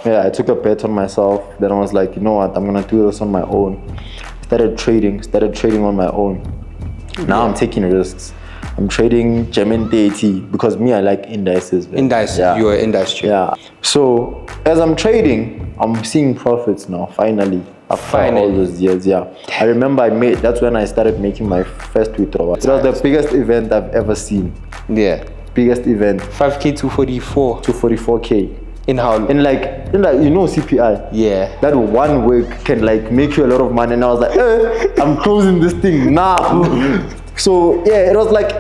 Yeah, I took a bet on myself. Then I was like, you know what, I'm gonna do this on my own. Started trading on my own. Now I'm taking risks. I'm trading German deity because me, I like indices. Man. Indices, you're an industry. Yeah. So as I'm trading, I'm seeing profits now, finally. After all those years, yeah. I remember that's when I started making my first withdrawal. It was the biggest event I've ever seen. Yeah. Biggest event. 5K to 44. To 44K. In how long? In like, you know CPI? Yeah. That 1 week can like make you a lot of money. And I was like, I'm closing this thing now. So yeah, it was less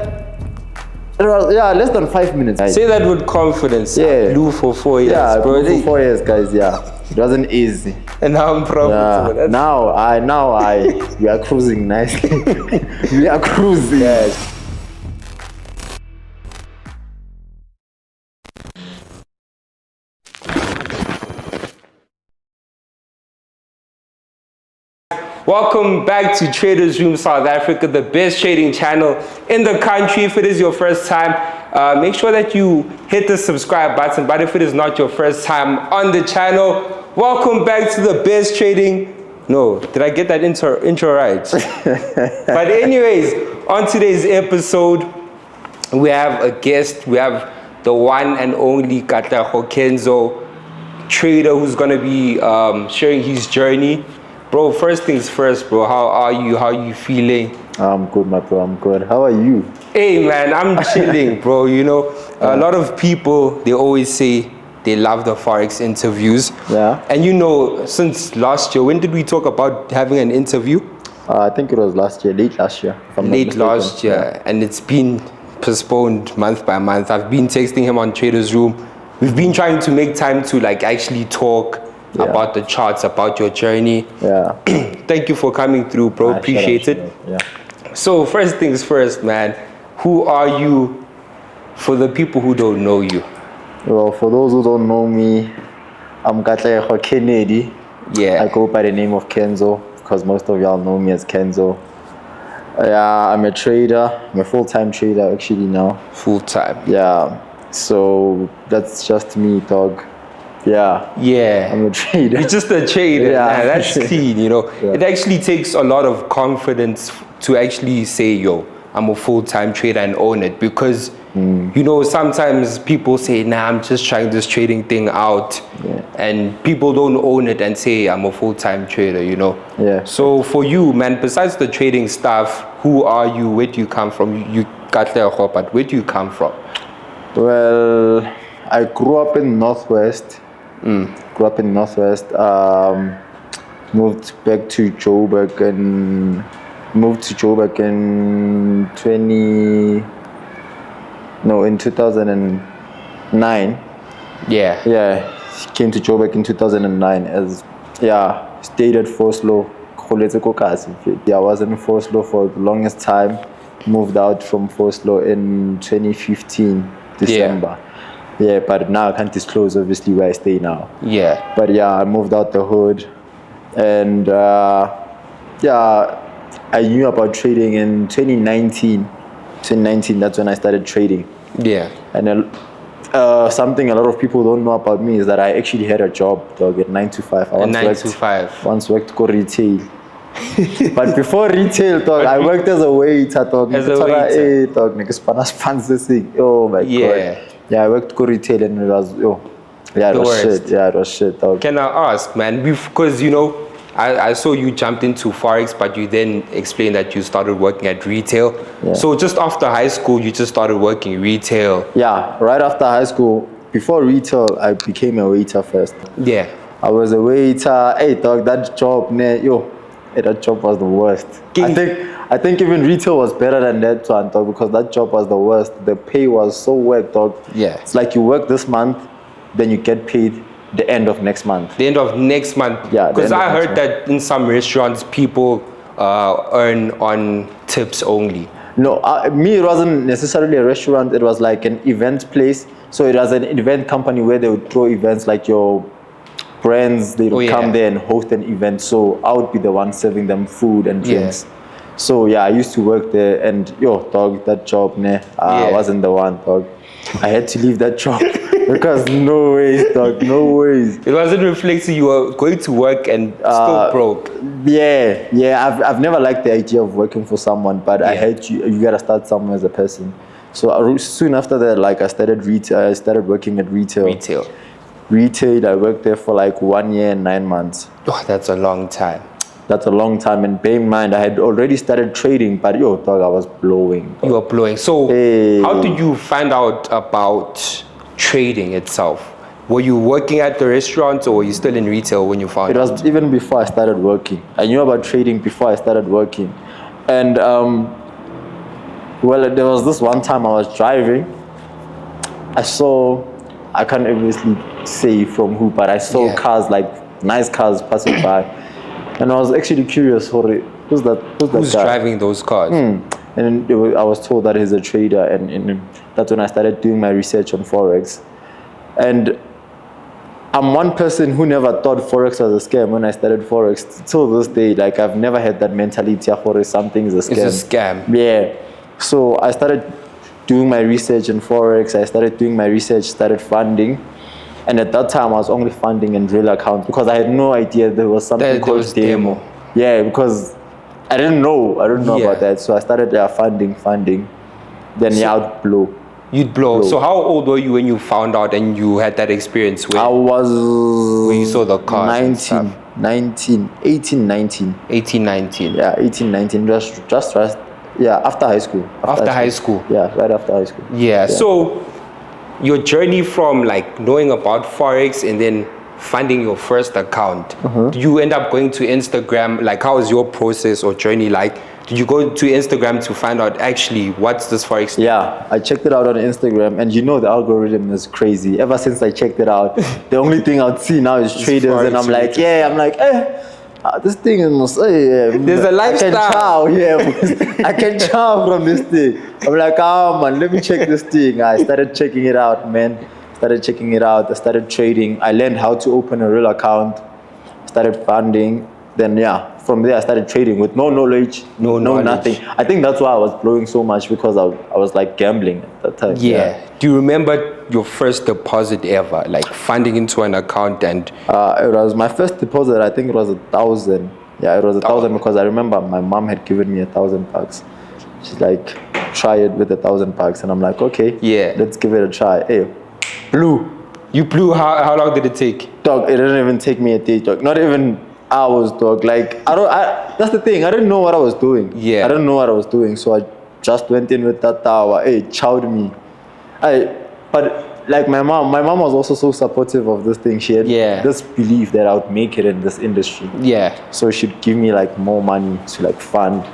than 5 minutes. Say that with confidence. Yeah. Blue for 4 years. Yeah, bro. blue for 4 years, guys. Yeah. It wasn't easy. And now I'm profitable. Yeah. Now we are cruising nicely. We are cruising. Yes. Welcome back to Traders Room South Africa, the best trading channel in the country. If it is your first time, make sure that you hit the subscribe button. But if it is not your first time on the channel, welcome back to the best trading. No, did I get that intro right? But anyways, on today's episode, we have a guest. We have the one and only Katlego Kenzo, trader, who's going to be sharing his journey. Bro, first things first, bro. How are you? How are you feeling? I'm good, my bro. I'm good. How are you? Hey, man, I'm chilling, bro. You know, a lot of people, they always say they love the Forex interviews. Yeah. And you know, since last year, when did we talk about having an interview? I think it was late last year. Late last year. And it's been postponed month by month. I've been texting him on Traders Room. We've been trying to make time to like actually talk about the charts, about your journey. Yeah. Thank you for coming through, bro. Appreciate it. Yeah. So first things first, man. Who are you for the people who don't know you? Well, for those who don't know me, I'm Katlego Kenzo. Yeah. I go by the name of Kenzo because most of y'all know me as Kenzo. Yeah, I'm a trader. I'm a full-time trader actually now. Full-time. Yeah. So that's just me, dog. Yeah. Yeah. I'm a trader. You're just a trader. Yeah. Man. That's clean, you know. Yeah. It actually takes a lot of confidence to actually say, yo, I'm a full-time trader and own it. Because, you know, sometimes people say, nah, I'm just trying this trading thing out. Yeah. And people don't own it and say, I'm a full-time trader, you know. Yeah. So for you, man, besides the trading stuff, who are you? Where do you come from? You got there, but where do you come from? Well, I grew up in Northwest. Moved back to Joburg and moved to Joburg in 2009. Yeah. Came to Joburg in 2009 stayed at Foslo. I was in Foslo for the longest time. Moved out from Foslo in 2015 December. Yeah, but now I can't disclose obviously where I stay now. Yeah. But yeah, I moved out the hood, and I knew about trading in 2019. 2019, that's when I started trading. Yeah. And something a lot of people don't know about me is that I actually had a job, dog, at 9 to 5. Once worked for retail. But before retail, dog, I worked as a waiter, dog. As a waiter. Oh my God. Yeah, I worked for retail and it was, it was shit. Yeah, it was shit, dog. Can I ask, man, because, you know, I saw you jumped into Forex, but you then explained that you started working at retail. Yeah. So just after high school, you just started working retail. Yeah, right after high school. Before retail, I became a waiter first. Yeah. I was a waiter. Hey, dog, that job, that job was the worst. I think even retail was better than that one, dog, because that job was the worst. The pay was so whack, dog. Yeah. It's like you work this month, then you get paid the end of next month. The end of next month. Yeah. Because I heard that in some restaurants, people earn on tips only. No, it wasn't necessarily a restaurant. It was like an event place. So it was an event company where they would throw events like your brands. They would come there and host an event. So I would be the one serving them food and drinks. Yeah. So yeah, I used to work there, and dog, that job, wasn't the one, dog. I had to leave that job. Because no ways, dog, no ways. It wasn't reflecting you were going to work and still broke. Yeah. I've never liked the idea of working for someone, but I Yeah. hate you gotta start somewhere as a person. So soon after that, like I started working at retail. Retail, I worked there for like 1 year and 9 months. Oh, that's a long time. That's a long time, and bear in mind, I had already started trading, but yo, dog, I was blowing. Dog. You were blowing. So, Hey. how did you find out about trading itself? Were you working at the restaurant or were you still in retail when you found It out? was even before I started working. I knew about trading before I started working. And, well, there was this one time I was driving. I can't obviously say from who, but I saw cars, like nice cars passing by. And I was actually curious, who's that Who's guy? driving those cars? And I was told that he's a trader, and that's when I started doing my research on Forex. And I'm one person who never thought Forex was a scam when I started Forex. Till this day, like I've never had that mentality of something's a scam. It's a scam. Yeah. So I started doing my research in Forex. I started doing my research, started funding. And at that time, I was only funding in real accounts because I had no idea there was something There called was demo. Yeah, because I didn't know about that. So I started funding. Then I would blow. You'd blow. So how old were you when you found out and you had that experience I was when you saw the cars? 18, 19. 18, 19. Yeah, 18, 19. Just after high school. After high school. Yeah, right after high school. Yeah. So your journey from like knowing about Forex and then funding your first account, did you end up going to Instagram? Like, how was your process or journey like? Did you go to Instagram to find out actually what's this Forex thing? Yeah, I checked it out on Instagram, and you know the algorithm is crazy. Ever since I checked it out, the only thing I'd see now is traders, Forex and I'm like, this thing is There's a lifestyle. I can chow from this thing. I'm like, oh man, let me check this thing. I started checking it out, man. I started trading. I learned how to open a real account. Started funding. Then from there I started trading with no knowledge, no nothing. I think that's why I was blowing so much, because I was like gambling at that time. Yeah. Do you remember your first deposit ever, like funding into an account? And it was my first deposit. I think it was 1,000. Yeah, it was 1,000 because I remember my mom had given me $1,000. She's like, try it with $1,000, and I'm like, okay, let's give it a try. Hey, blew. You blew. How long did it take? Dog, it didn't even take me a day, dog. Not even hours, dog. Like that's the thing. I didn't know what I was doing. Yeah. I didn't know what I was doing, so I just went in with that tower. Hey, chowed me. But like my mom was also so supportive of this thing. She had this belief that I would make it in this industry. Yeah. So she'd give me like more money to like fund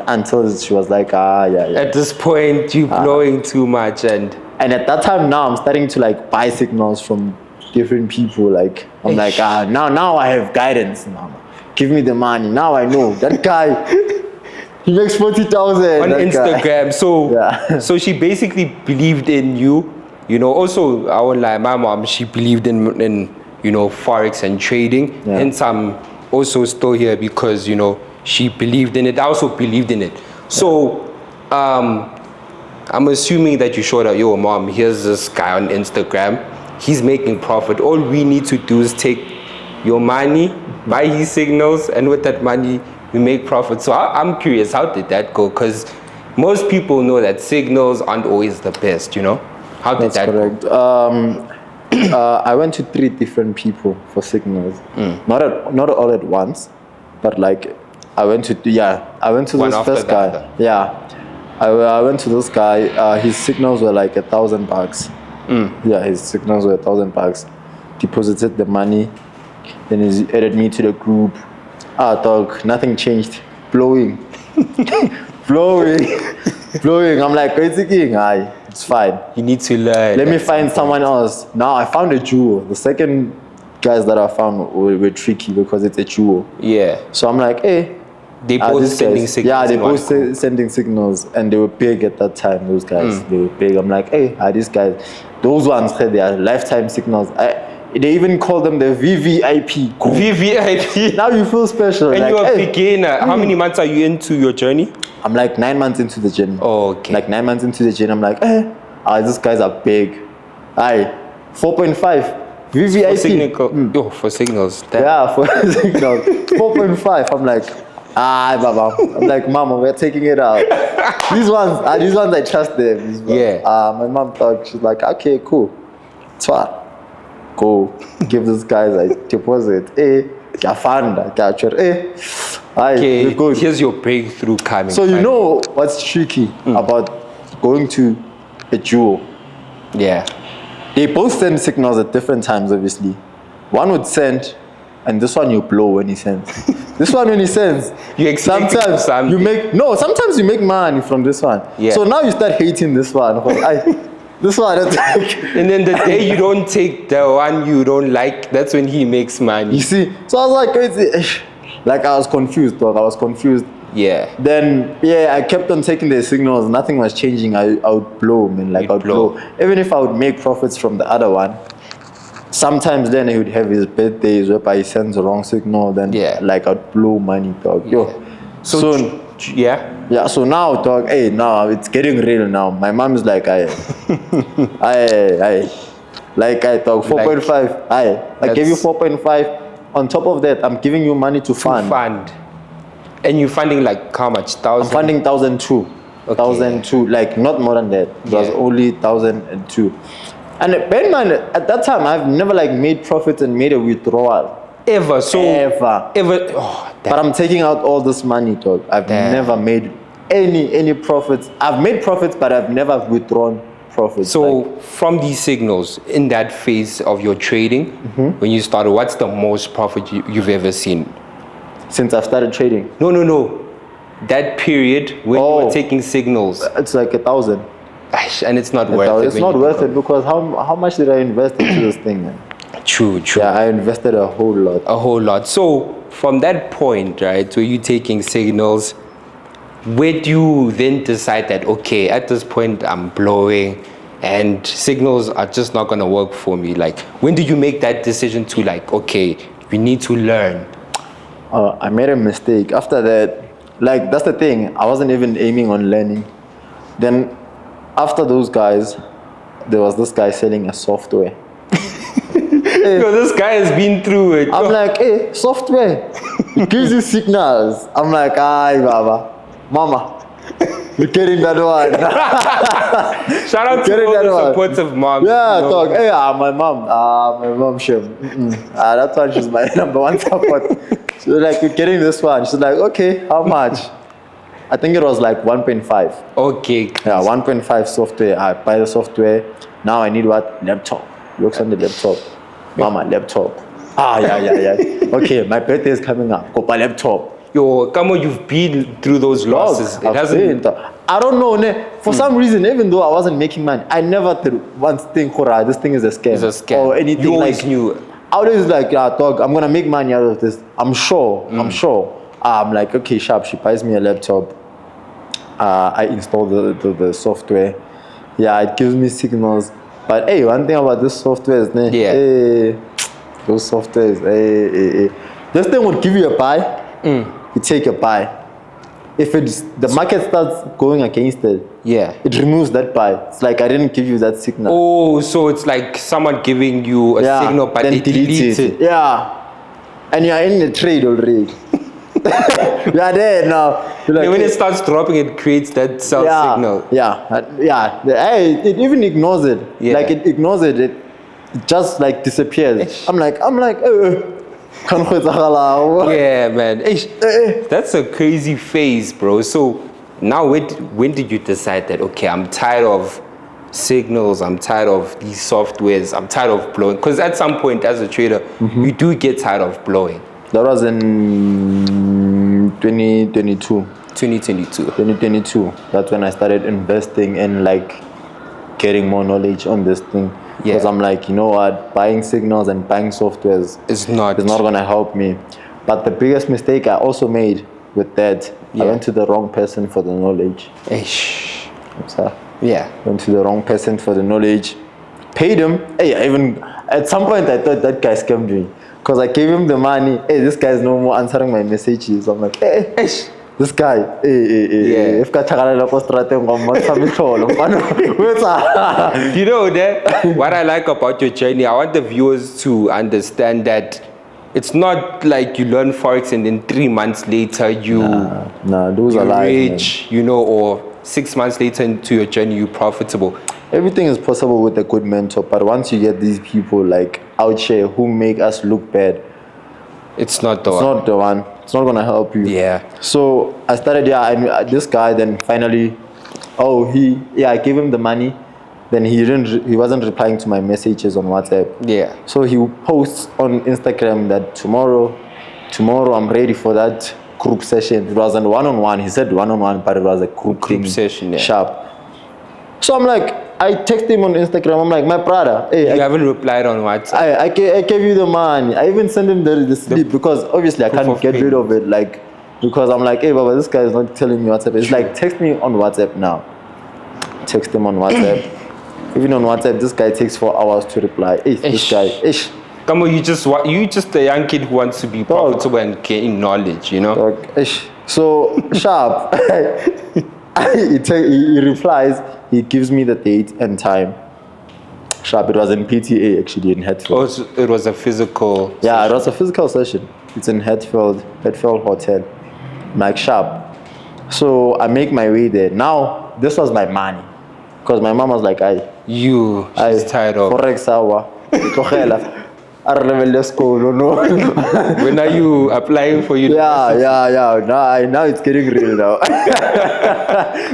until she was like, At this point, you blowing too much, and at that time now I'm starting to like buy signals from different people. Like I'm like, now I have guidance. Now give me the money. Now I know that guy. He makes 40,000 on Instagram. Guy. So so she basically believed in you. You know, also I won't lie, my mom, she believed in Forex and trading. Hence I'm also still here because she believed in it. I also believed in it. So I'm assuming that you showed her, yo mom, here's this guy on Instagram. He's making profit. All we need to do is take your money, buy his signals, and with that money, we make profit. So I'm curious, how did that go? Because most people know that signals aren't always the best, How did that correct. Go? I went to 3 different people for signals. Not all at once, but like I went to this first guy. I went to this guy. His signals were like $1,000. Yeah, his signals were $1,000. Deposited the money, then he added me to the group. Dog, nothing changed. Blowing. I'm like, it's fine. You need to learn. Let me find someone else. Now I found a duo. The second guys that I found were tricky because it's a duo. Yeah. So I'm like, hey. They both sending signals. Yeah, they both sending signals, and they were big at that time. Those guys, they were big. I'm like, hey, these guys, those ones, they are lifetime signals. They even call them the VVIP. VVIP. Now you feel special. And like, you're a beginner. How many months are you into your journey? I'm like 9 months into the journey. Oh, okay. Like 9 months into the journey, I'm like, these guys are big. Aye, 4.5. VVIP. For signal, for signals. Yeah, for signals. 4.5. I'm like, Baba. I'm like, Mama, we're taking it out. These ones I trust them. These ones. Yeah. My mom thought, she's like, okay, cool. It's fine. Go give these guys a deposit. Kafanda, capture. Okay, we're good. here's your breakthrough coming. So you know what's tricky about going to a duo? Yeah. They both send signals at different times, obviously. One would send, and this one you blow when he sends. This one when he sends, sometimes you make money from this one. Yeah. So now you start hating this one. This one, and then the day you don't take the one you don't like, that's when he makes money. You see? So I was like, I was confused, dog. I was confused. Yeah. Then, I kept on taking the signals. Nothing was changing. I would blow, man. Like, I would blow. Even if I would make profits from the other one, sometimes then he would have his birthdays whereby he sends the wrong signal. Then, like, I'd blow money, dog. Yo. So, yeah, so now, dog, now it's getting real now. My mom is like, I dog, 4.5. I gave you 4.5. On top of that, I'm giving you money to fund. And you're funding like how much? 1,000? I'm funding 1,002. Okay. 1,002, like not more than that. It was only 1,002. And bear in mind, at that time, I've never like made profits and made a withdrawal. Ever. Ever. Oh, but I'm taking out all this money, dog. I've never made any profits. I've made profits, but I've never withdrawn profits. So from these signals, in that phase of your trading, when you started, what's the most profit you've ever seen? Since I've started trading? No. That period when you were taking signals. It's like 1,000. And it's not worth it. It's not worth it because how much did I invest into this thing, man? True. Yeah, I invested a whole lot. So from that point, right, where you taking signals, where do you then decide that, okay, at this point I'm blowing and signals are just not going to work for me? Like, when did you make that decision to like, okay, we need to learn? I made a mistake. After that, like, that's the thing. I wasn't even aiming on learning. Then after those guys, there was this guy selling a software. Yo, this guy has been through it. I'm like, software. It gives you signals. I'm like, Baba. Mama, you're getting that one. Shout out to all the supportive moms. Yeah, dog. My mom, that one, she's my number one support. She was like, you're getting this one. She's like, okay, how much? I think it was like 1.5. Okay. Yeah, 1.5 software. I buy the software. Now I need what? Laptop. Looks on the laptop. Mama, laptop. Yeah. Okay, my birthday is coming up. Go buy laptop. Yo, come on, you've been through those losses. It hasn't. I don't know. For some reason, even though I wasn't making money, I never once think, this thing is a scam. It's a scam. Or anything. You always knew. I always like, dog, I'm going to make money out of this. I'm sure. I'm like, okay, sharp. She buys me a laptop. I install the software. Yeah, it gives me signals. But one thing about this software is, those softwares, this thing would give you a buy. You take a buy. If the market starts going against it, it removes that buy. It's like I didn't give you that signal. Oh, so it's like someone giving you a signal, but then they delete it. Yeah, and you're in the trade already. You are there now. Like, when it starts dropping, it creates that sell signal. It even ignores it. Like it ignores it. It just like disappears. I'm like. Yeah, man. That's a crazy phase, bro. So now when did you decide that, okay, I'm tired of signals, I'm tired of these softwares, I'm tired of blowing? Because at some point as a trader, you do get tired of blowing. That was in 2022. 2022. That's when I started investing and like getting more knowledge on this thing. Because I'm like, you know what, buying signals and buying softwares is not going to help me. But the biggest mistake I also made with that, I went to the wrong person for the knowledge. Went to the wrong person for the knowledge. Paid him. Even at some point I thought that guy scammed me. Because I gave him the money. This guy's no more answering my messages. I'm like, this guy, if ka chakala ko strateng go montsha metlholo. You know that what I like about your journey, I want the viewers to understand that it's not like you learn Forex and then 3 months later those are you're lies, rich, you know, or 6 months later into your journey you're profitable. Everything is possible with a good mentor, but once you get these people like out here who make us look bad, it's not the one. It's not gonna help you. Yeah. So I started. I knew this guy. Then finally, I gave him the money. Then he wasn't replying to my messages on WhatsApp. Yeah. So he posts on Instagram that tomorrow I'm ready for that group session. It wasn't one-on-one. He said one-on-one, but it was a group session. Yeah. Sharp. So I'm like, I text him on Instagram. I'm like, my brother, hey, you haven't replied on WhatsApp. I gave you the money. I even sent him the slip because obviously I can't get rid of it. Like, because I'm like, hey, Baba, this guy is not telling me WhatsApp. It's like, text me on WhatsApp now. Text him on WhatsApp. Even on WhatsApp, this guy takes 4 hours to reply. This guy, Come on, you just a young kid who wants to be profitable and gain knowledge, you know. So sharp. He replies. He gives me the date and time. Sharp. It was in PTA actually in Hatfield. Oh, it was a physical. Yeah, it was a physical session. It's in Hatfield Hotel. I'm like sharp. So I make my way there. Now this was my money, because my mom was like, she's tired of Forex hour. When are you applying for university? Yeah. Now it's getting real now.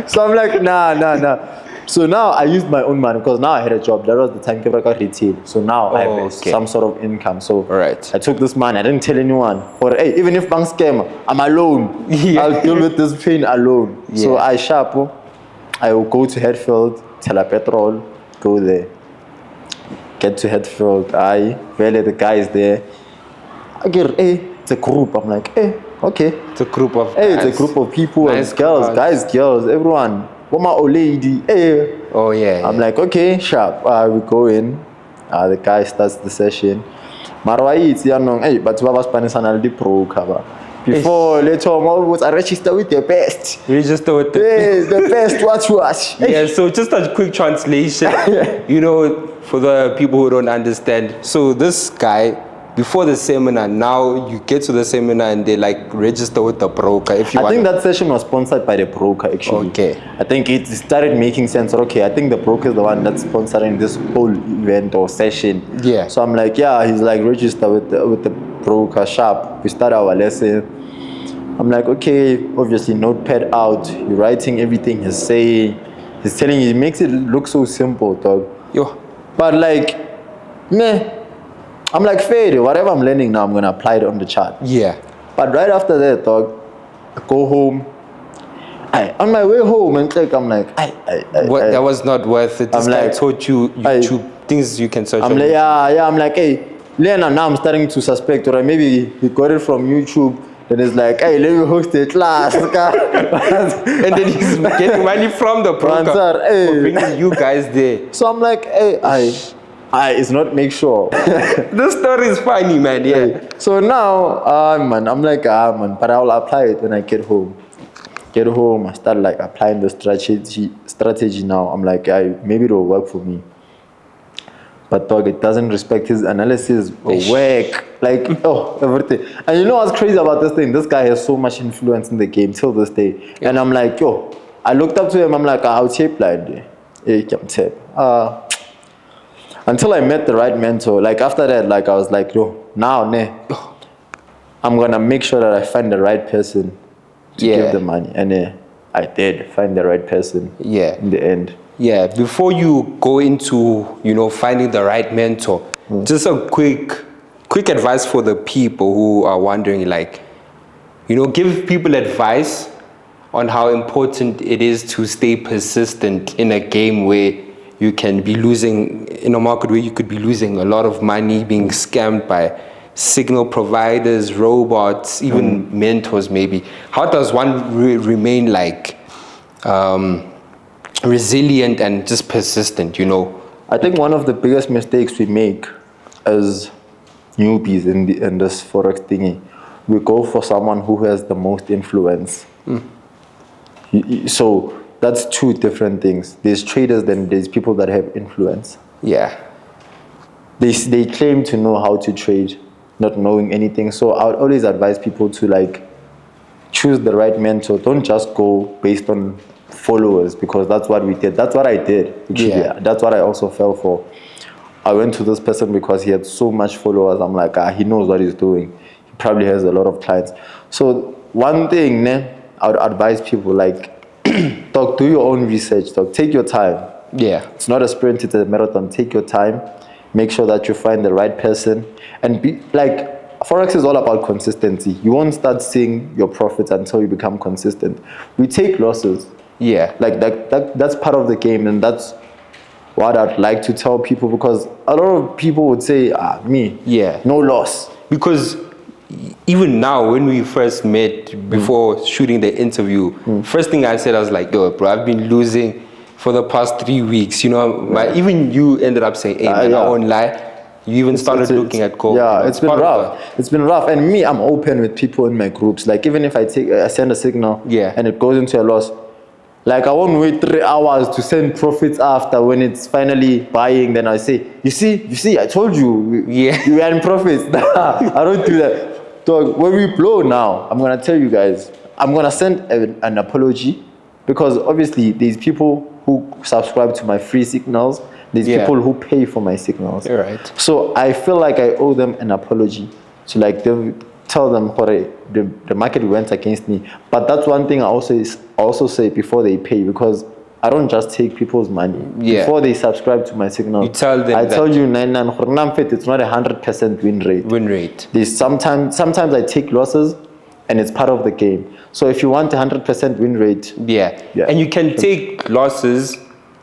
So I'm like, nah. So now I used my own money because now I had a job. That was the time I got retail. So now I have some sort of income. So I took this money. I didn't tell anyone. Or even if bank scam, I'm alone. I'll deal with this pain alone. Yeah. So I will go to Hatfield, tell a petrol, go there. Get to Hatfield, the guy is there. I get, it's a group. I'm like, okay. It's a group of it's a group of people, nice and girls, everyone. My old lady, Oh yeah. I'm like, okay, sharp. We go in. The guy starts the session. Marwa it's young, but Baba Spanish and Aldi Pro cover. Before later on, I register with the best. Register with the best. Watch. Yeah. So just a quick translation. You know, for the people who don't understand. So this guy, before the seminar, now you get to the seminar and they like register with the broker. I think that session was sponsored by the broker actually. Okay. I think it started making sense. Okay, I think the broker is the one that's sponsoring this whole event or session. Yeah. So I'm like, he's like register with the broker. Sharp. We start our lesson. I'm like, okay, obviously notepad out. You're writing everything he's saying. He's telling you. He makes it look so simple, dog. Yo. But like, I'm like, fair, whatever I'm learning now, I'm going to apply it on the chart. Yeah. But right after that, dog, I go home. On my way home, and I'm like, that was not worth it. This guy taught you YouTube things you can search on. I'm like, Lena, now I'm starting to suspect, or maybe he got it from YouTube. Then it's like, let me host a class. And then he's getting money from the broker for bringing you guys there. So I'm like, it's not make sure. This story is funny, man. Yeah. So now, I'm like, but I'll apply it when I get home. I start like applying the strategy now. I'm like, maybe it will work for me. But dog, it doesn't respect his analysis or work. Like, everything. And you know what's crazy about this thing? This guy has so much influence in the game till this day. Yeah. And I'm like, I looked up to him. I'm like, how tape blind? Until I met the right mentor. Like after that, like I was like, now, I'm gonna make sure that I find the right person to give the money. And I did find the right person. Yeah. In the end. Yeah, before you go into, finding the right mentor, just a quick advice for the people who are wondering, like, give people advice on how important it is to stay persistent in a game where you can be losing, in a market where you could be losing a lot of money, being scammed by signal providers, robots, even mentors maybe. How does one remain like resilient and just persistent, I think one of the biggest mistakes we make as newbies in this Forex thingy, we go for someone who has the most influence So that's two different things. There's traders, then there's people that have influence. Yeah. They claim to know how to trade, not knowing anything. So I would always advise people to like choose the right mentor. Don't just go based on followers, because that's what we did. That's what I did. Actually. Yeah. That's what I also fell for. I went to this person because he had so much followers. I'm like, he knows what he's doing. He probably has a lot of clients. So one thing, I would advise people like, dog, do your own research, dog. Take your time. Yeah. It's not a sprint, it's a marathon. Take your time. Make sure that you find the right person. And be like, Forex is all about consistency. You won't start seeing your profits until you become consistent. We take losses. Yeah. Like that's part of the game, and that's what I'd like to tell people, because a lot of people would say, me, Yeah. no loss. Because even now, when we first met before shooting the interview, first thing I said, I was like, yo, bro, I've been losing for the past 3 weeks. You know, even you ended up saying, hey, man, I won't lie. You even started looking at gold. Yeah, you know, it's been rough. It's been rough. And me, I'm open with people in my groups. Like, even if I send a signal and it goes into a loss, like, I won't wait 3 hours to send profits after when it's finally buying. Then I say, you see, I told you, you are in profits. I don't do that. Dog, when we blow now, I'm going to tell you guys, I'm going to send an apology, because obviously there's people who subscribe to my free signals. There's people who pay for my signals. You're right. So I feel like I owe them an apology. So like tell them, the market went against me. But that's one thing I also say before they pay, because I don't just take people's money. Before they subscribe to my signal, you tell them I tell you, it's not 100% win rate. Win rate. There's sometimes I take losses, and it's part of the game. So if you want 100% win rate, and you can take losses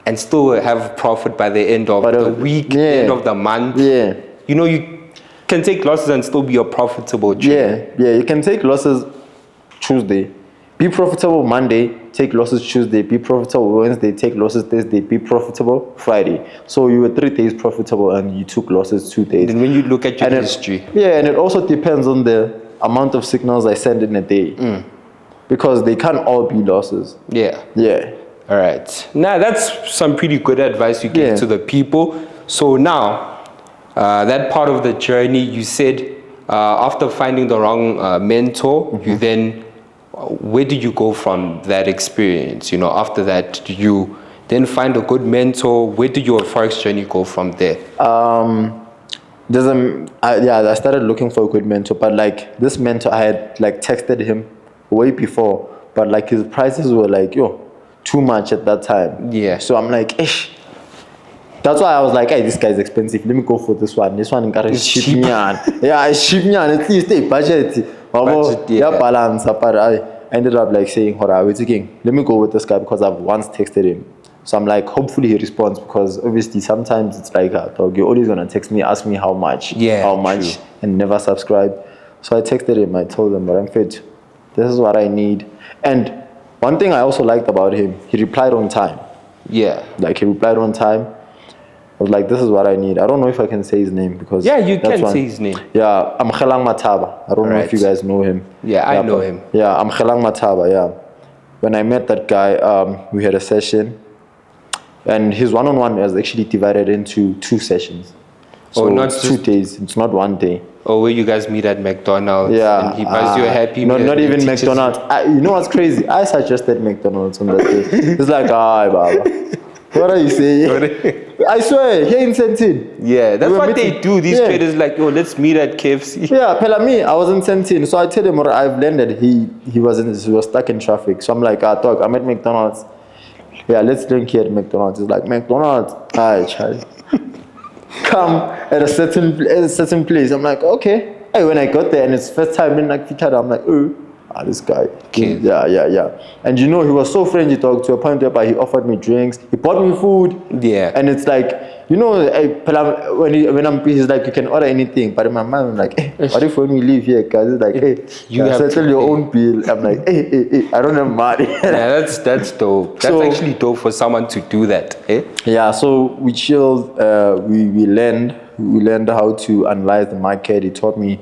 and still have profit by the end of the week, end of the month. You know, you can take losses and still be a profitable trader. You can take losses Tuesday, be profitable Monday, take losses Tuesday, be profitable Wednesday, take losses Thursday, be profitable Friday. So you were 3 days profitable and you took losses 2 days. And when you look at your history. And it also depends on the amount of signals I send in a day. Because they can't all be losses. All right. Now, that's some pretty good advice you gave to the people. So now, that part of the journey, you said after finding the wrong mentor, you then, where did you go from that experience? You know, after that, did you then find a good mentor? Where did your Forex journey go from there? I started looking for a good mentor, but like this mentor, I had like texted him way before, but like his prices were like, too much at that time. So I'm like, that's why I was like, hey, this guy's expensive. Let me go for this one. This one is cheap. It's cheap. At least a budget. Balance. But I ended up like saying, let me go with this guy, because I've once texted him. So I'm like, hopefully he responds, because obviously sometimes it's like, dog, you're always gonna text me, ask me how much, and never subscribe. So I texted him. I told him, but I'm fit. This is what I need. And one thing I also liked about him, he replied on time. Like, he replied on time. I was like, this is what I need. I don't know if I can say his name, because you can say his name. I'm Khelang Mataba. I don't know if you guys know him. I know him. I'm Khelang Mataba. When I met that guy, we had a session, and his one-on-one was actually divided into 2 sessions. So not 2 days. It's not 1 day. Where you guys meet at McDonald's and he buys you a Happy Meal. Not even McDonald's. You know what's crazy? I suggested McDonald's on that day. It's like, Baba. What are you saying? I swear, here in Sentin. That's what they do. These traders like, let's meet at KFC. Pela me, I was in Sentin. So I told him, I've landed. He was stuck in traffic. So I'm like, dog, I'm at McDonald's. Let's drink here at McDonald's. It's like, McDonald's. Child. Come at a certain place. I'm like, okay. Hey, when I got there and it's first time in like I'm like, this guy. And you know, he was so friendly, dog, to a point where he offered me drinks. He bought me food. And it's like, you know, when I'm he's like, you can order anything. But in my mind, I'm like, what if when we leave here, guys? It's like, you have settle your own bill. I'm like, I don't have money. That's dope. That's actually dope for someone to do that. So we chilled. We learned how to analyze the market. He taught me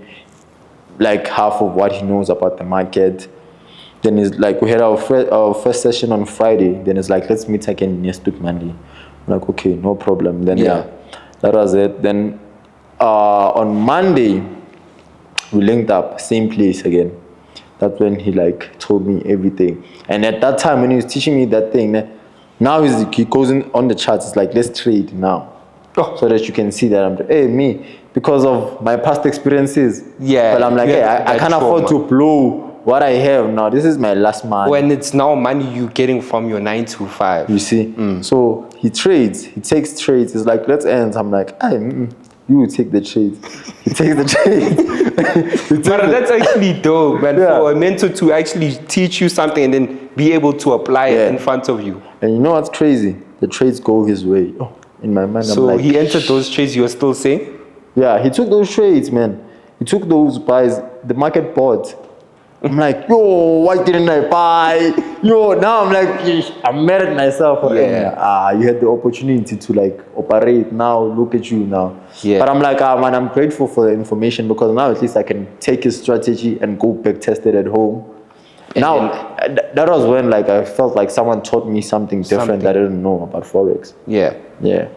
like half of what he knows about the market. Then it's like, we had our first session on Friday. Then it's like, let's meet again next week Monday. I'm like, okay, no problem. Then that was it. Then on Monday, we linked up, same place again. That's when he like told me everything. And at that time, when he was teaching me that thing, now he goes in on the charts. It's like, let's trade now, so that you can see that I'm me, because of my past experiences. Yeah, but I'm like, hey, I can't afford to blow what I have now. This is my last money. When it's now money you're getting from your 9 to 5. You see, so he trades. He takes trades. It's like, let's end. I'm like, you take the trades. He takes the trades. But that's actually dope, man. For a mentor to actually teach you something and then be able to apply it in front of you. And you know what's crazy? The trades go his way. Oh, in my mind, so I'm like, he entered those trades. You were still saying? Yeah, he took those trades, man. He took those buys. The market bought. I'm like, yo, why didn't I buy? Yo, now I'm like, I'm mad at myself. You had the opportunity to like operate. Now look at you now. Yeah. But I'm like, man, I'm grateful for the information, because now at least I can take his strategy and go back test it at home. And now that was when like I felt like someone taught me something different that I didn't know about Forex. Yeah. Yeah.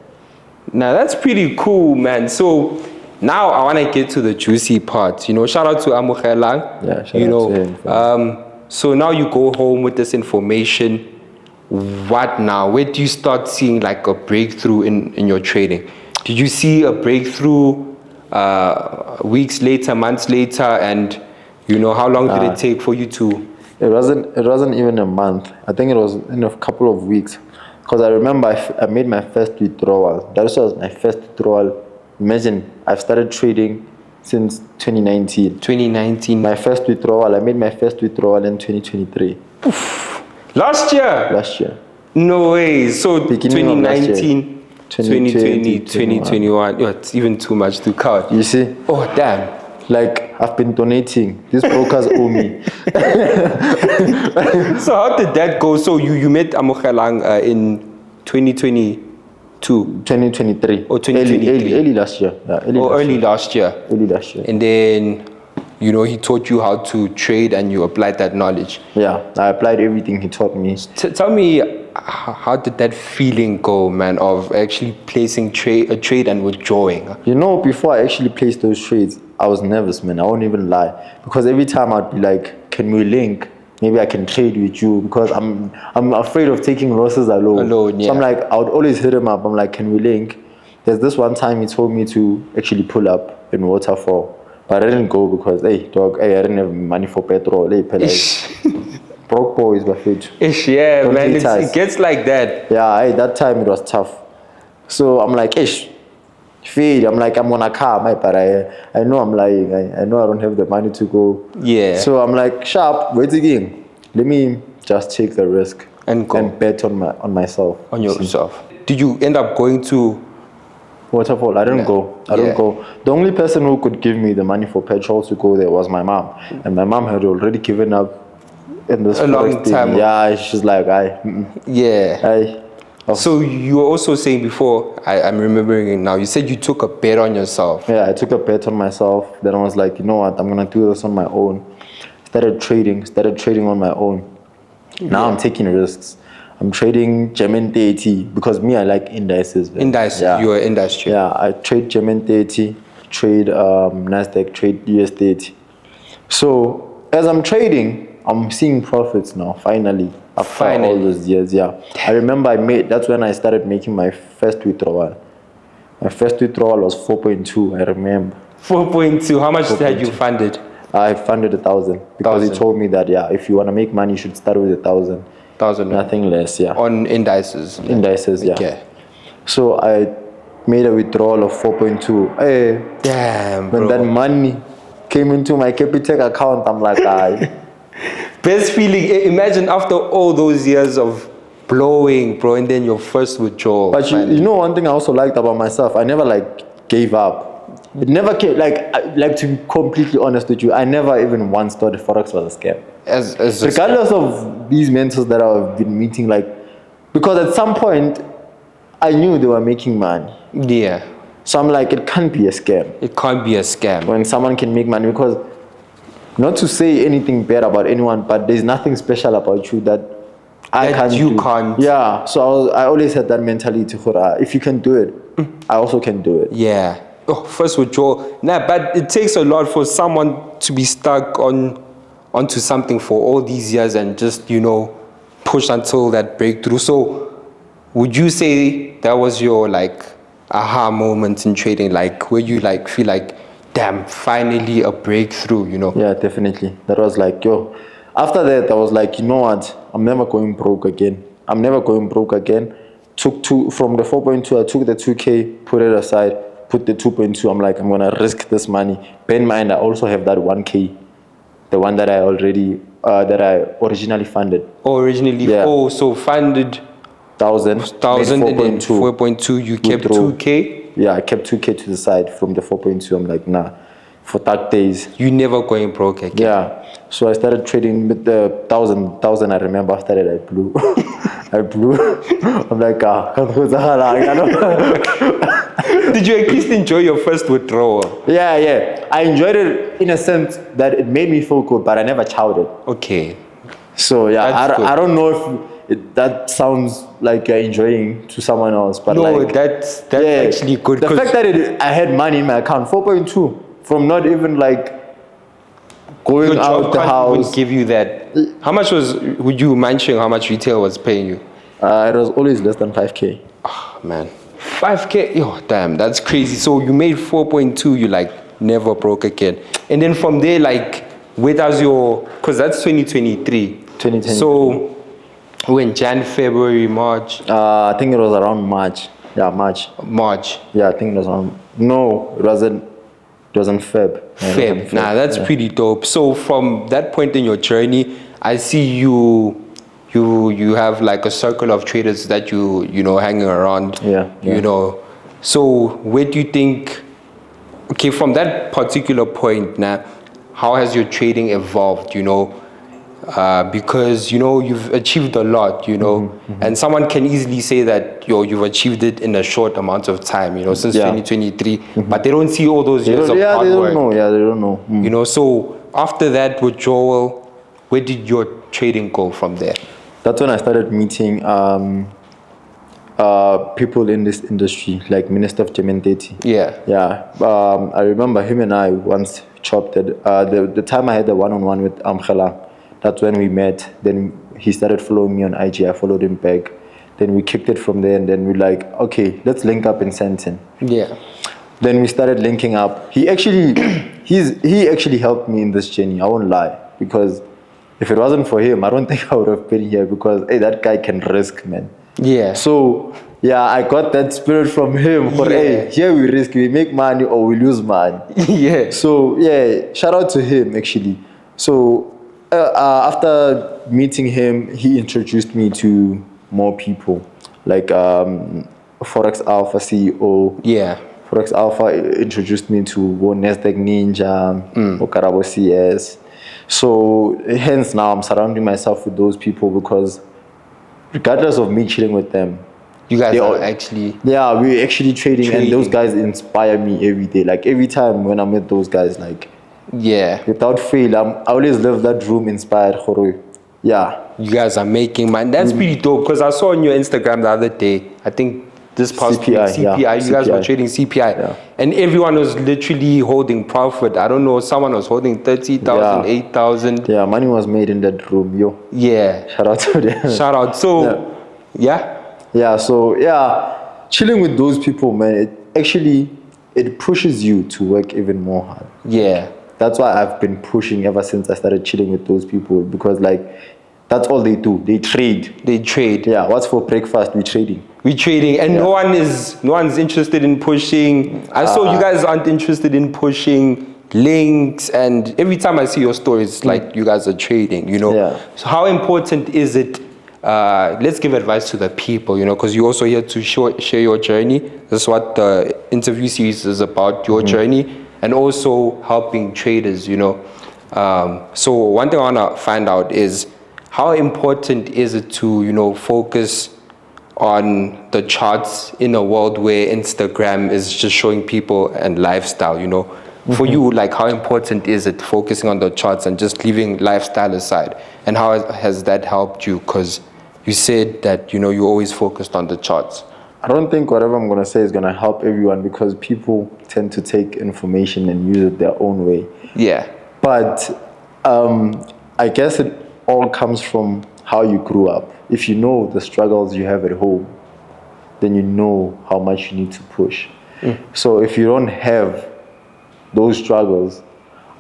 Now that's pretty cool, man. So now I want to get to the juicy part. You know, shout out to Amukelang. Yeah, shout out to him. So now you go home with this information. What now? Where do you start seeing like a breakthrough in your trading? Did you see a breakthrough weeks later, months later, and you know how long did it take for you to? It wasn't even a month. I think it was in a couple of weeks, because I remember I made my first withdrawal. That was my first withdrawal. Imagine, I've started trading since 2019. 2019. My first withdrawal, I made my first withdrawal in 2023. Oof. Last year? Last year. No way. So Beginning 2019, 2020, 2021. Oh, it's even too much to count. You see? Oh, damn. Like, I've been donating. These brokers owe me. So how did that go? So you met Amukelang in 2022? 2023. Or 2023? Early last year. Yeah, early last year. Early last year. And then, you know, he taught you how to trade and you applied that knowledge. Yeah, I applied everything he taught me. Tell me, how did that feeling go, man, of actually placing a trade and withdrawing? You know, before I actually placed those trades, I was nervous, man. I won't even lie. Because every time I'd be like, can we link? Maybe I can trade with you, because I'm afraid of taking losses alone. Yeah. So I'm like, I would always hit him up. I'm like, can we link? There's this one time he told me to actually pull up in waterfall. But I didn't go because, hey, dog, I didn't have money for petrol. Hey, broke boys, my food. Yeah, man, it gets like that. Yeah, that time it was tough. So I'm like, feed. I'm like, I'm gonna come, but I know I'm lying. I know I don't have the money to go. Yeah. So I'm like, sharp, wait again. Let me just take the risk and go and bet on myself. On yourself. Did you end up going to waterfall? I didn't go. I didn't go. The only person who could give me the money for petrol to go there was my mom, and my mom had already given up in this a long time. Yeah, she's like, So you were also saying before, I'm remembering it now, you said you took a bet on yourself. Yeah, I took a bet on myself. Then I was like, you know what, I'm going to do this on my own. Started trading on my own. Now I'm taking risks. I'm trading German 30 because me, I like indices. Indices, you're an industry. Yeah, I trade German 30, trade NASDAQ, trade US 30. So as I'm trading, I'm seeing profits now, finally. After all those years, yeah. I remember that's when I started making my first withdrawal. My first withdrawal was 4.2, I remember. 4.2, how much had you funded? I funded 1,000 because he told me that, if you want to make money, you should start with 1,000. 1,000? Nothing less, yeah. On indices? Indices, yeah. Okay. So I made a withdrawal of 4.2. Hey, damn, bro. When that money came into my Capitec account, I'm like, best feeling. Imagine after all those years of blowing, bro, and then your first withdrawal. But you know one thing I also liked about myself, I never gave up. It never came, to be completely honest with you, I never even once thought Forex was a scam. Regardless of these mentors that I've been meeting, because at some point I knew they were making money. Yeah. So I'm like, it can't be a scam. It can't be a scam. When someone can make money, because not to say anything bad about anyone, but there's nothing special about you that I That can't you do. can't. Yeah, so I always had that mentality. If you can do it, I also can do it. Yeah. Oh, first withdrawal. Nah, but it takes a lot for someone to be stuck onto something for all these years and just, push until that breakthrough. So would you say that was your like aha moment in trading, like where you like feel like, damn, finally a breakthrough, Yeah, definitely. That was like, yo. After that, I was like, you know what? I'm never going broke again. I'm never going broke again. Took from the 4.2, I took the 2K, put it aside, put the 2.2. I'm like, I'm gonna risk this money. Bear in mind, I also have that 1K, the one that I originally funded. Oh, originally, Yeah. so funded 1,000, and then 4.2, you kept withdraw. 2K. Yeah, I kept 2K to the side from the 4.2. I'm like, nah, for dark days. You never going broke again. Yeah. So I started trading with the 1,000. I remember after that I blew. I blew. I'm like, can't go Did you at least enjoy your first withdrawal? Yeah. I enjoyed it in a sense that it made me feel good, but I never chowed it. Okay. So yeah, That's good. I don't know if that sounds like you're enjoying to someone else, but No, like that's actually good. The fact that I had money in my account, 4.2, from not even like going your out job the can't house. even give you that. How much would you mind sharing how much retail was paying you? It was always less than 5K. Oh, man. 5K? Yo, damn, that's crazy. So you made 4.2, you like never broke again. And then from there, like, where does because that's 2023. 2023. So when Jan, February, March? I think it was around March. Yeah, March. March. Yeah, I think it was around. No, it wasn't. It was in Feb. Yeah, it was in Feb. Nah, that's pretty dope. So from that point in your journey, I see you have like a circle of traders that you hanging around. Yeah. So where do you think? Okay, from that particular point now, how has your trading evolved? Because you've achieved a lot. And someone can easily say that you've achieved it in a short amount of time. Since 2023, but they don't see all those years of hard work. They don't know. So after that withdrawal, where did your trading go from there? That's when I started meeting people in this industry, like Minister of Gemendeti. Yeah. I remember him and I once chopped it. The time I had the one-on-one with Amkhela, that's when we met. Then he started following me on IG. I followed him back. Then we kicked it from there, and then we like, okay, let's link up in Sandton. Yeah. Then we started linking up. He actually helped me in this journey. I won't lie, because if it wasn't for him, I don't think I would have been here, because hey, that guy can risk, man. Yeah. So yeah, I got that spirit from him. For hey, here we risk, we make money or we lose money. Yeah. So yeah, shout out to him actually. So after meeting him, he introduced me to more people, like Forex Alpha CEO. Yeah. Forex Alpha introduced me to Nasdaq Ninja, Okarabo CS. So hence now I'm surrounding myself with those people, because regardless of me chilling with them, you guys are actually... Yeah, we're actually trading, and those guys inspire me every day. Like every time when I'm with those guys, like... Yeah. Without fail, I always leave that room inspired. Yeah. You guys are making money. That's pretty dope, because I saw on your Instagram the other day, I think this past CPI, week, CPI, yeah. you guys were trading CPI. Yeah. And everyone was literally holding profit. I don't know, someone was holding 30,000, 8,000. Yeah, money was made in that room, yo. Yeah. Shout out to them. Shout out. So, Yeah, so chilling with those people, man, it pushes you to work even more hard. Yeah. That's why I've been pushing ever since I started chilling with those people, because like that's all they do. They trade. Yeah. What's for breakfast? We're trading. And no one's interested in pushing. I saw you guys aren't interested in pushing links, and every time I see your stories, it's like you guys are trading. Yeah. So how important is it? Let's give advice to the people, because you're also here to share your journey. That's what the interview series is about, your journey. And also helping traders, So one thing I want to find out is, how important is it to, focus on the charts in a world where Instagram is just showing people and lifestyle, For you, like, how important is it focusing on the charts and just leaving lifestyle aside? And how has that helped you? Because you said that, you always focused on the charts. I don't think whatever I'm going to say is going to help everyone, because people tend to take information and use it their own way. Yeah. But I guess it all comes from how you grew up. If you know the struggles you have at home, then you know how much you need to push. So if you don't have those struggles,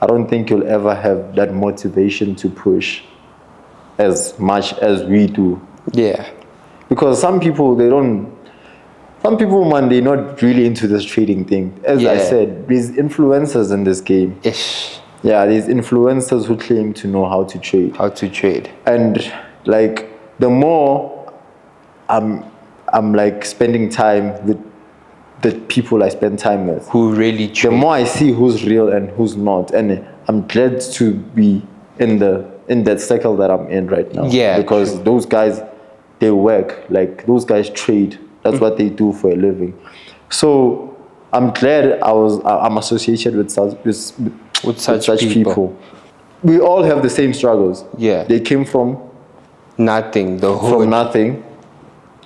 I don't think you'll ever have that motivation to push as much as we do. Yeah. Because some people, man, they're not really into this trading thing. As I said, there's influencers in this game. Ish. Yeah, there's influencers who claim to know how to trade. How to trade. And like, the more I'm like spending time with the people I spend time with, Who really trade. the more I see who's real and who's not. And I'm glad to be in that cycle that I'm in right now. Yeah, Because those guys, they work. Like, those guys trade. That's what they do for a living. So I'm glad I'm associated with such people. We all have the same struggles. Yeah. They came from Nothing. from nothing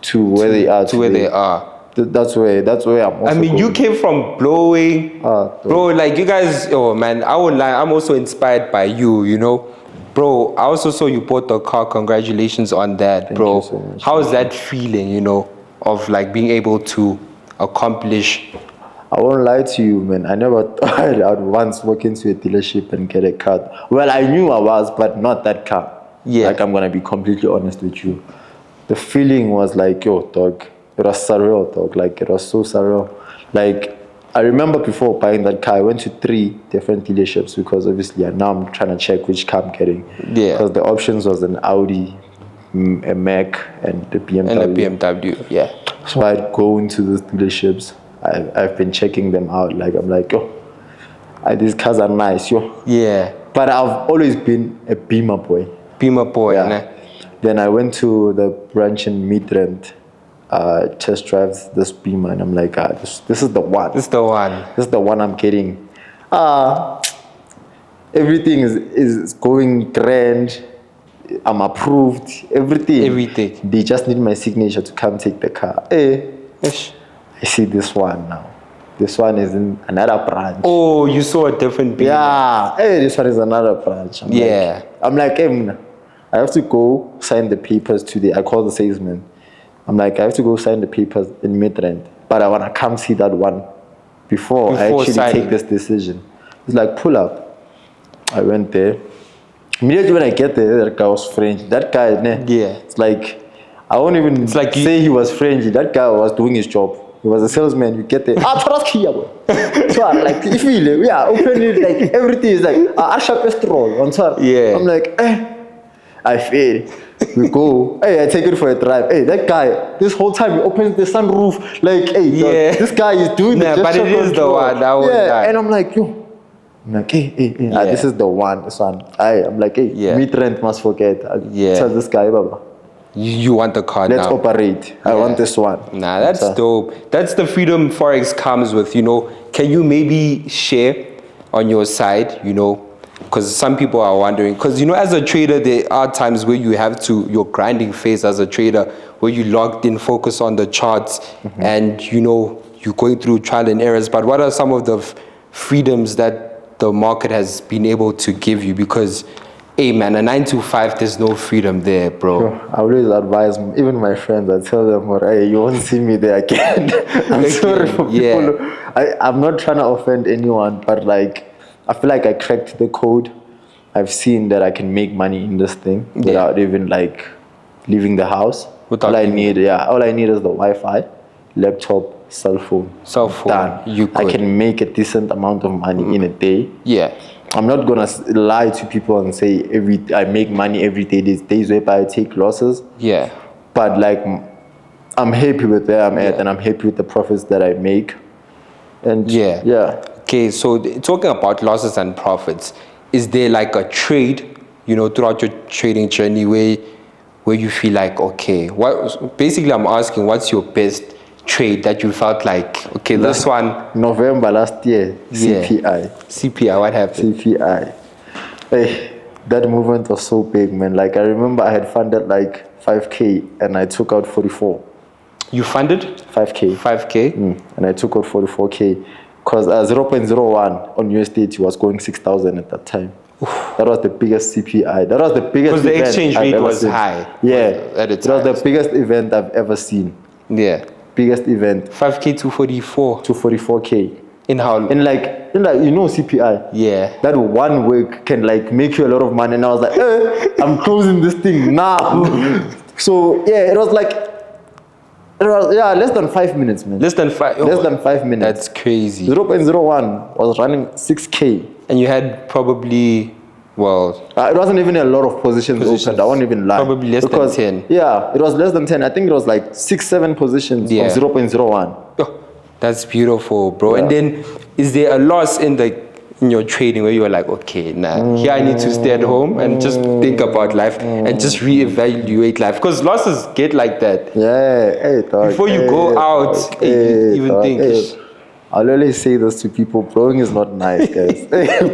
to where they are. To where they are. That's where I'm also I mean, going. you came from blowing. Bro, like, you guys, oh man, I won't lie, I'm also inspired by you, Bro, I also saw you bought the car. Congratulations on that, bro. you so much. How is that feeling, of like being able to accomplish? I won't lie to you, man. I never thought I'd once walk into a dealership and get a car. Well, I knew I was, but not that car. Yeah. Like, I'm going to be completely honest with you. The feeling was like, yo, dog. It was surreal, dog. Like, it was so surreal. Like, I remember before buying that car, I went to 3 different dealerships, because obviously now I'm trying to check which car I'm getting. Yeah. Because the options was an Audi, a Mac, and the BMW. And a BMW, yeah. So I'd go into those dealerships. I've been checking them out. Like, I'm like, yo, these cars are nice, yo. Yeah. But I've always been a Beamer boy. Beamer boy, Yeah. né? Then I went to the branch in Midrand, test drives this Beamer, and I'm like, this is the one. This is the one. This is the one I'm getting. Everything is going grand. I'm approved. Everything. They just need my signature to come take the car. Hey, Ish. I see this one now. This one is in another branch. Oh, you saw a different Beamer. Yeah. Hey, this one is another branch. I'm like, hey, Mna, I have to go sign the papers today. I call the salesman. I'm like, I have to go sign the papers in Midrand, but I want to come see that one before I actually take this decision. It's like, pull up. I went there. Immediately when I get there, that guy was French. That guy, Yeah. It's like, I won't even say he was French. That guy was doing his job. He was a salesman. You get there. So I'm like, you feel it? Yeah, open it. Like, everything is like, Asha Pestrol. Yeah. I'm like, I fail. We go. Hey, I take it for a drive. Hey, that guy, this whole time he opens the sunroof. Like, hey, this guy is doing the gesture but it is the one. And I'm like, yo. I'm like, hey, this is the one. This one. I'm like, hey, Midrand must forget. Tell this guy, Baba. You want the car Let's now. operate. I want this one. Nah, that's dope. That's the freedom Forex comes with, Can you maybe share on your side, because some people are wondering, because, as a trader, there are times where you have to, your grinding phase as a trader, where you logged in, focus on the charts, and, you're going through trial and errors. But what are some of the freedoms that the market has been able to give you? Because, hey man, a 9 to 5, there's no freedom there, bro. I always advise, even my friends, I tell them, hey, you won't see me there again. I'm sorry for people. I'm not trying to offend anyone, but like, I feel like I cracked the code. I've seen that I can make money in this thing without even like leaving the house. All I need is the Wi-Fi, laptop, cell phone. Done. I can make a decent amount of money in a day. Yeah. I'm not gonna lie to people and say I make money every day. There's days where I take losses. Yeah. But like, I'm happy with where I'm at, and I'm happy with the profits that I make. And yeah. Okay, so talking about losses and profits, is there like a trade, throughout your trading journey where you feel like, okay, basically I'm asking, what's your best trade that you felt like, okay, this one? November last year, Yeah. CPI. CPI, what happened? CPI. Hey, that movement was so big, man. Like, I remember I had funded like 5K and I took out 44. You funded? 5K. 5K? And I took out 44K. Because 0.01 on USDT was going 6,000 at that time. That was the biggest CPI. That was the biggest Because the event exchange I've rate ever was seen. high. Yeah. At the It was time. the biggest event I've ever seen. Yeah. Biggest event. 5K to 44. To 44K. In how long? In like, you know CPI. Yeah. That 1 week can like make you a lot of money. And I was like, I'm closing this thing now. So yeah, it was like, less than 5 minutes, man. Less than 5? Less than 5 minutes. That's crazy. 0.01 was running 6K. And you had probably, well... It wasn't even a lot of positions opened. I won't even lie. Probably less than 10. Yeah, it was less than 10. I think it was like 6-7 positions of 0.01. Oh, that's beautiful, bro. Yeah. And then, is there a loss in your trading where you were like, okay, here I need to stay at home and just think about life and just reevaluate life? Because losses get like that. Yeah, hey, dog. Before you go out, you even dog, think. I'll always say this to people: blowing is not nice, guys.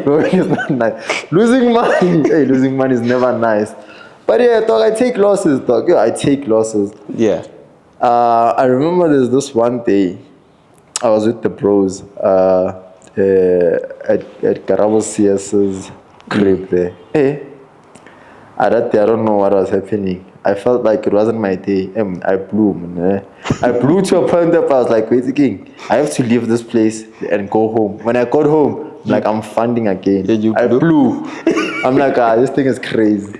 Blowing is not nice. Losing money is never nice. But yeah, dog, I take losses, dog. Yeah, I take losses. Yeah. I remember there's this one day I was with the bros at Karabo CS's crib there. Hey, at that day, I don't know what was happening. I felt like it wasn't my day. I blew, man. I blew to a point that I was like, wait again, I have to leave this place and go home. When I got home, I'm funding again. Yeah, I blew. I'm like, this thing is crazy.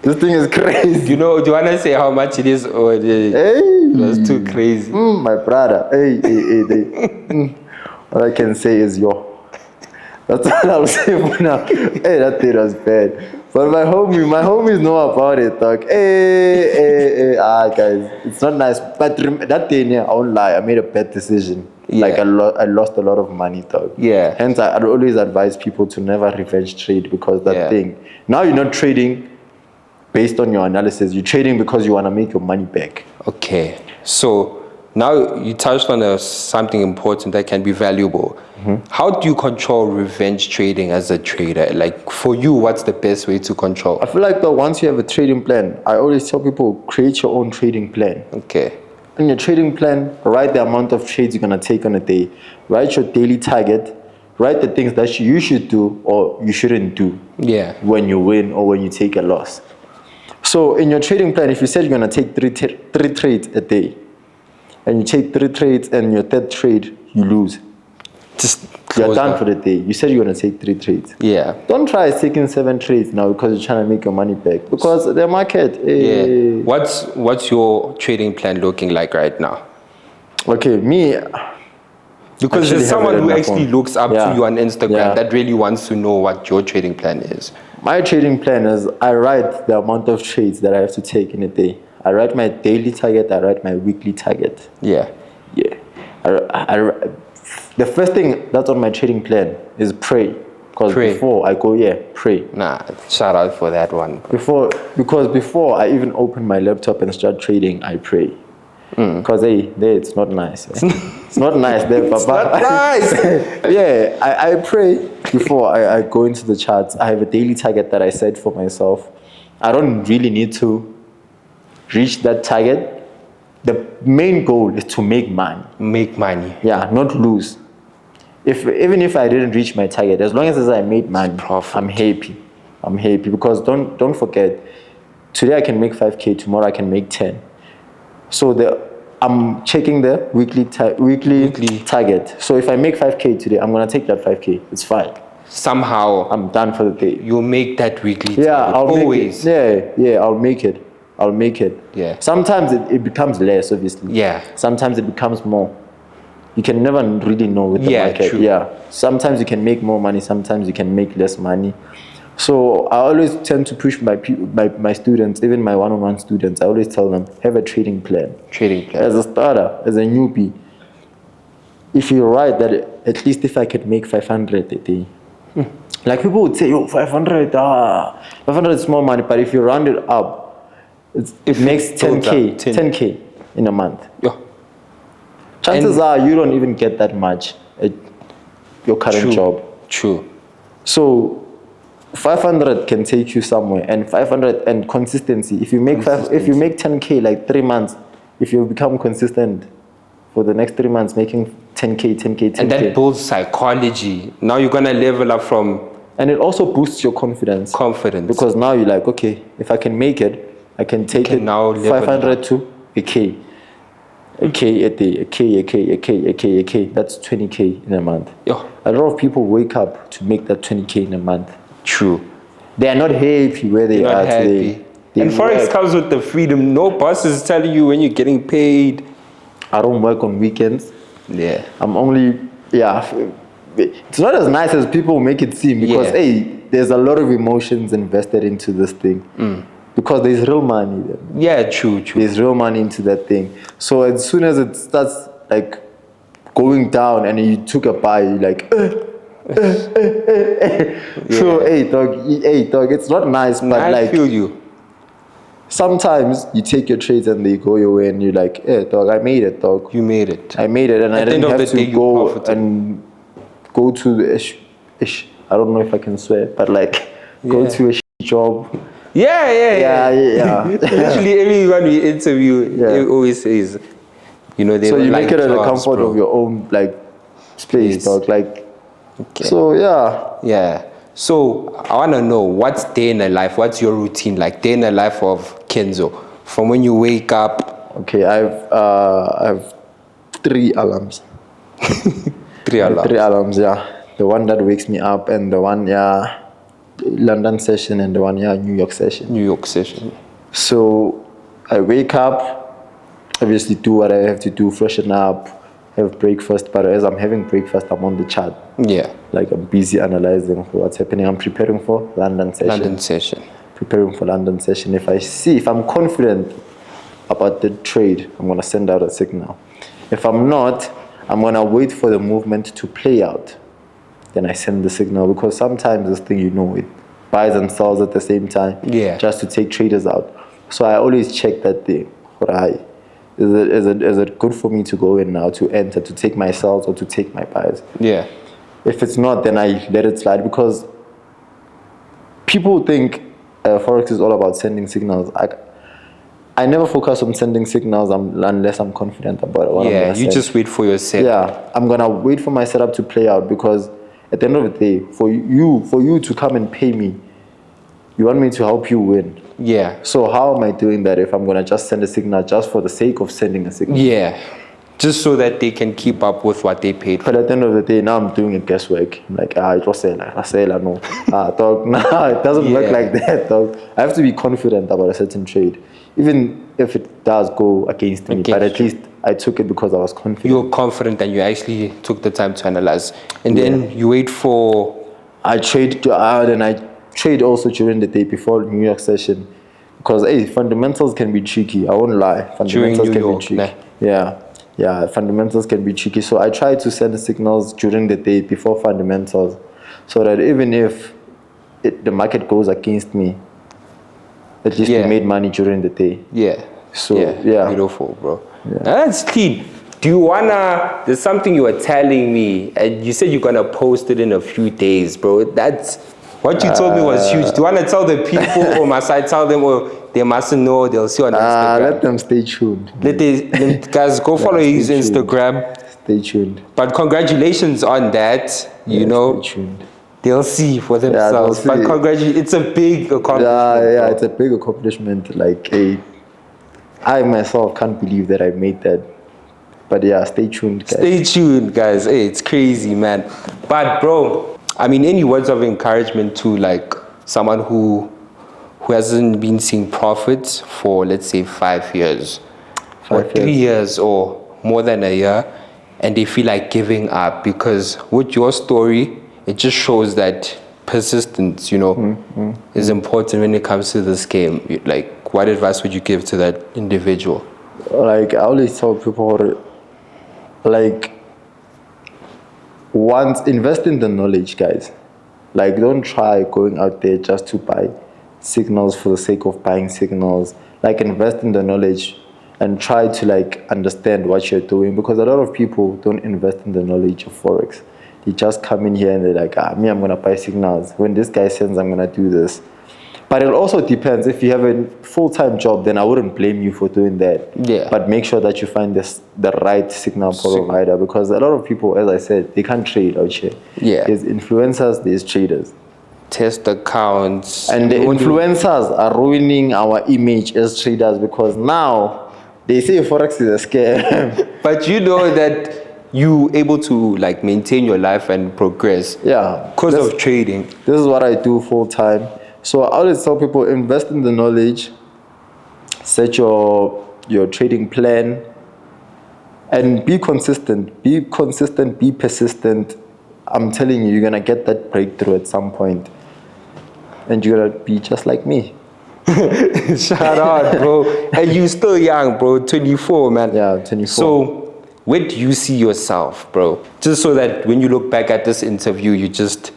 This thing is crazy. Do you want to say how much it is? Or it was too crazy. My brother. Hey. What I can say is, that's all I'll say for now. Hey, that thing was bad. But my homies know about it, dog. Hey, guys, it's not nice. But that day, I won't lie, I made a bad decision. Yeah. Like, I lost a lot of money, dog. Yeah. Hence, I'd always advise people to never revenge trade because that thing. Now you're not trading based on your analysis. You're trading because you want to make your money back. Okay. So, now you touched on something important that can be valuable. How do you control revenge trading as a trader? Like, for you, what's the best way to control? I feel like once you have a trading plan, I always tell people, create your own trading plan. Okay. In your trading plan, write the amount of trades you're going to take on a day. Write your daily target. Write the things that you should do or you shouldn't do when you win or when you take a loss. So in your trading plan, if you said you're going to take three trades a day, and you take 3 trades and your third trade, you lose. You're done for the day. You said you're going to take 3 trades. Yeah. Don't try taking 7 trades now because you're trying to make your money back. Because the market... Yeah. What's your trading plan looking like right now? Okay, me... Because there's someone who actually looks up to you on Instagram that really wants to know what your trading plan is. My trading plan is I write the amount of trades that I have to take in a day. I write my daily target, I write my weekly target. Yeah. The first thing that's on my trading plan is pray. Because before I go, pray. Nah, shout out for that one. Because before I even open my laptop and start trading, I pray. Because there it's not nice. It's not nice there, Papa. It's not nice. I pray before I go into the charts. I have a daily target that I set for myself. I don't really need to reach that target. The main goal is to make money. Make money. Yeah, not lose. Even if I didn't reach my target, as long as I made money, I'm happy. I'm happy because don't forget, today I can make 5K, tomorrow I can make 10. So I'm checking the weekly target. So if I make 5K today, I'm gonna take that 5K. It's fine. Somehow I'm done for the day. You'll make that weekly target. I'll always. I'll make it. I'll make it. Yeah. Sometimes it becomes less, obviously. Yeah. Sometimes it becomes more. You can never really know with the market. True. Yeah. Sometimes you can make more money. Sometimes you can make less money. So I always tend to push my students, even my one-on-one students. I always tell them, have a trading plan. Trading plan. As a starter, as a newbie, if you write that at least if I could make 500 a day. Like people would say, 500, 500 is small money, but if you round it up, it makes 10K in a month. Yeah. chances are you don't even get that much at your current job. True. So 500 can take you somewhere, and 500 and consistency. If you make 10K like 3 months, if you become consistent for the next 3 months, making 10K, and that builds psychology. Now you're gonna level up from. And it also boosts your confidence. Because now you're like, okay, if I can make it, I can take it now 500 to a K. A K a day, a K. That's 20K in a month. Yeah. A lot of people wake up to make that 20K in a month. True. They are not happy where they are today. And Forex comes with the freedom. No boss is telling you when you're getting paid. I don't work on weekends. Yeah. I'm only, it's not as nice as people make it seem because, there's a lot of emotions invested into this thing. Because there's real money there. Yeah, true. There's real money into that thing. So as soon as it starts like going down and you took a buy, you're like, So, hey dog, it's not nice, but I feel you. Sometimes you take your trades and they go your way and you're like, hey dog, I made it, dog. You made it. I made it, and I didn't have to go to the I don't know if I can swear, but like go to a job. Yeah. Literally everyone we interview always says, they so you make it at the comfort of your own space, dog. So yeah. So I want to know, what's day in the life? What's your routine like? Day in the life of Kenzo, from when you wake up. Okay, I have 3 alarms. 3 alarms. 3 alarms, yeah. The one that wakes me up, and the one London session, and the one New York session. So I wake up, obviously do what I have to do, freshen up, have breakfast. But as I'm having breakfast, I'm on the chart. Yeah. I'm busy analyzing what's happening. I'm preparing for London session. Preparing for London session. If I'm confident about the trade, I'm gonna send out a signal. If I'm not, I'm gonna wait for the movement to play out. Then I send the signal, because sometimes this thing, it buys and sells at the same time. Yeah. Just to take traders out. So I always check that thing. Is it good for me to go in now, to enter, to take my sells or to take my buys? Yeah. If it's not, then I let it slide, because people think Forex is all about sending signals. I never focus on sending signals unless I'm confident about what I'm going to you just wait for your setup. Yeah, I'm going to wait for my setup to play out, because at the end of the day, for you to come and pay me, you want me to help you win. Yeah. So how am I doing that if I'm going to just send a signal just for the sake of sending a signal? Yeah. Just so that they can keep up with what they paid for. But at the end of the day, now I'm doing a guesswork. I'm like, it was I say, no. Dog, nah, it doesn't work like that, dog. I have to be confident about a certain trade, even if it does go against me. But at least I took it because I was confident. You're confident and you actually took the time to analyze. And then you wait for... I trade also during the day before New York session. Because, fundamentals can be tricky. I won't lie. Fundamentals can be tricky. Yeah, fundamentals can be tricky. So I try to send signals during the day before fundamentals, so that even if the market goes against me, at least we made money during the day. Yeah. So, Beautiful, bro. Yeah. That's clean. Do you wanna, there's something you were telling me, and you said you're gonna post it in a few days, bro. That's, what you told me was huge. Do you wanna tell the people, or must I tell them, or they mustn't know, they'll see on Instagram? Let them stay tuned. Guys, go follow his Instagram. Stay tuned. But congratulations on that, you know. Stay tuned. They'll see for themselves. But congratulations, it's a big accomplishment. Yeah, it's a big accomplishment. I myself can't believe that I made that. But stay tuned, guys. Stay tuned, guys. Hey, it's crazy, man. But bro, any words of encouragement to someone who hasn't been seeing profits for, let's say, 5 years, or 3 years, or more than a year, and they feel like giving up? Because with your story, it just shows that persistence, is important when it comes to this game. What advice would you give to that individual? I always tell people, once invest in the knowledge, guys. Don't try going out there just to buy signals for the sake of buying signals. Invest in the knowledge. and try to like understand what you're doing, because a lot of people don't invest in the knowledge of Forex. They just come in here and they're like, me, I'm gonna buy signals. When this guy sends, I'm gonna do this. But it also depends. If you have a full-time job, then I wouldn't blame you for doing that. Yeah. But make sure that you find the right signal provider, because a lot of people, as I said, they can't trade out here. Yeah. There's influencers, there's traders. Test accounts. And the influencers are ruining our image as traders, because now they say Forex is a scam. But you know that you able to like maintain your life and progress. Yeah. Because of trading. This is what I do full time. So I always tell people, invest in the knowledge, set your trading plan, and be consistent. Be consistent, be persistent. I'm telling you, you're gonna get that breakthrough at some point. And you're gonna be just like me. Shout out, bro. And you still young, bro. 24, man. Yeah, 24. So where do you see yourself, bro? Just so that when you look back at this interview, you just,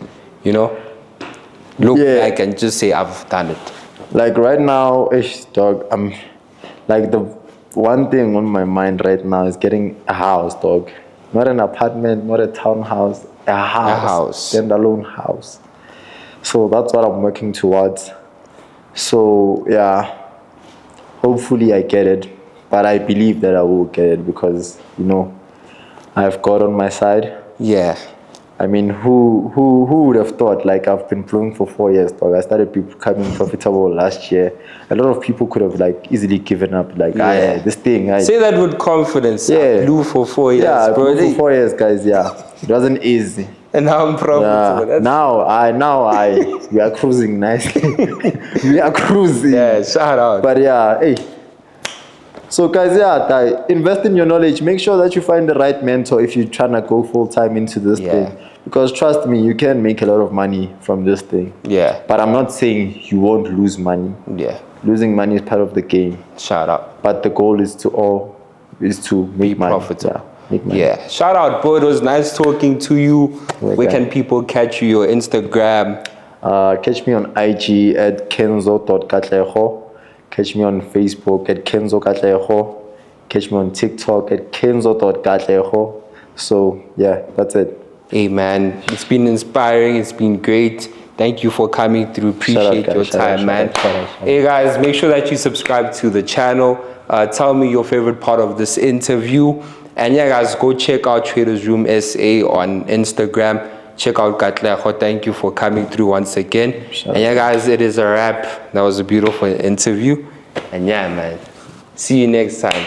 look back and just say, I've done it. Like right now, dog, I'm like, the one thing on my mind right now is getting a house, dog. Not an apartment, not a townhouse, a house. Standalone house. So that's what I'm working towards. So yeah, hopefully I get it, but I believe that I will get it, because I have God on my side. Yeah. I mean, who would have thought? Like, I've been playing for 4 years, dog. I started becoming profitable last year. A lot of people could have like easily given up. Like, this thing. Say that with confidence. Yeah. I blew for 4 years. Yeah, I bro. blew for 4 years, guys. Yeah, it wasn't easy. And now I'm profitable. Yeah. Now we are cruising nicely. We are cruising. Yeah, shout out. But yeah, hey. So guys, invest in your knowledge. Make sure that you find the right mentor if you're trying to go full time into this thing. Because trust me, you can make a lot of money from this thing. Yeah. But I'm not saying you won't lose money. Yeah. Losing money is part of the game. Shout out. But the goal is to make money. Profitable. Yeah, make money. Yeah. Shout out, bro. It was nice talking to you. Where can people catch you? Your Instagram? Catch me on IG at kenzo.katlego. Catch me on Facebook at Kenzo Katlego. Catch me on TikTok at kenzo.katlego. So yeah, that's it. Hey man, it's been inspiring. It's been great. Thank you for coming through. Appreciate your time, man. Hey guys, make sure that you subscribe to the channel. Tell me your favorite part of this interview. And yeah, guys, go check out Traders Room SA on Instagram. Check out Katlego. Thank you for coming through once again. And yeah, guys, it is a wrap. That was a beautiful interview. And yeah, man, see you next time.